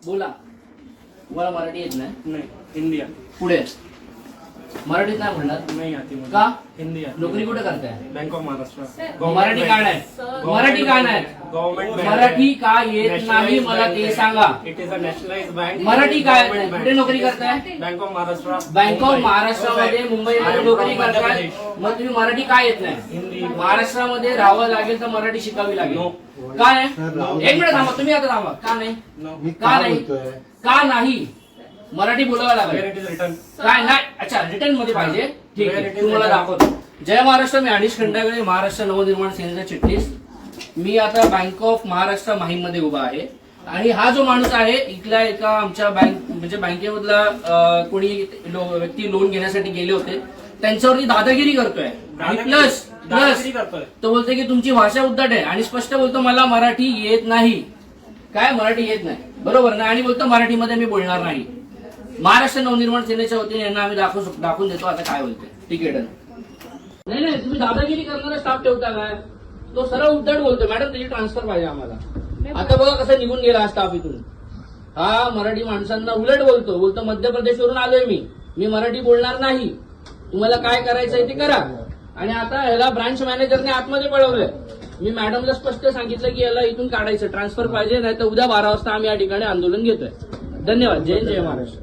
बोला. तुम्हाला मराठी येत नाही? नहीं, हिंदी आती. पुढे मराठीत नाही बोलणार नहीं आती मुझे. का? हिंदी आती. नोकरी कुठे करताय? Bank of Maharashtra. मराठी का नाही? मराठी का नाही? गव्हर्नमेंट मराठी का येत नाही मला ते सांगा. It is a nationalise bank. Marathi काय कुठे नोकरी करताय? Bank of Maharashtra. Bank of महाराष्ट्रामध्ये मुंबईमध्ये नोकरी करताय. मग तुम्ही मराठी काय येत नाही? हिंदी. महाराष्ट्रामध्ये राहावं लागेल तर मराठी शिकावी लागेल. नो. का नाही? एक मिनिट थांबा, तुम्ही आता थांबा. का नाही? नो. का नाही? का नाही? मराठी बोलावं वेयर लागेल. It is return. काय नाही? अच्छा, रिटर्न मध्ये पाहिजे. ठीक Where आहे, it is तुम्हाला written. दाखवतो. जय महाराष्ट्र. मी अनिश खंडागळे, महाराष्ट्र नवनिर्माण सेनेचा चिटणीस. मी आता बँक ऑफ महाराष्ट्र माहीम मध्ये उभा आहे आणि हा जो माणूस आहे इथला एका आमच्या बँक म्हणजे बँकेमधला कोणी व्यक्ती लोन घेण्यासाठी गेले होते त्यांच्यावरती दादागिरी करतोय. आणि प्लस दादागिरी करतोय. तो बोलतोय की तुमची भाषा उद्धट आहे आणि स्पष्ट बोलतो मला मराठी येत नाही. काय मराठी येत नाही बरोबर ना? आणि बोलतो मराठीमध्ये मी बोलणार नाही. महाराष्ट्र नवनिर्माण सेनेच्या वतीने यांना आम्ही दाखवून देतो आता काय बोलतोय. ठीक आहे डन. नाही नाही, तुम्ही दादागिरी करणारा स्टाफ ठेवता काय? तो सरळ उद्धट बोलतोय मॅडम त्याची ट्रान्सफर पाहिजे आम्हाला. आता बघा कसं निघून गेला हा स्टाफ इथून. हा मराठी माणसांना उलट बोलतो मध्य प्रदेशवरून आलोय मी मराठी बोलणार नाही. तुम्हाला काय करायचंय ते करा. आणि आता याला ब्रांच मॅनेजरने आतमध्ये पळवलंय. मी मॅडमला स्पष्ट सांगितलं की याला इथून काढायचं, ट्रान्सफर पाहिजे, नाही तर उद्या 12 वाजता आम्ही या ठिकाणी आंदोलन घेतोय. धन्यवाद. जय जय महाराष्ट्र.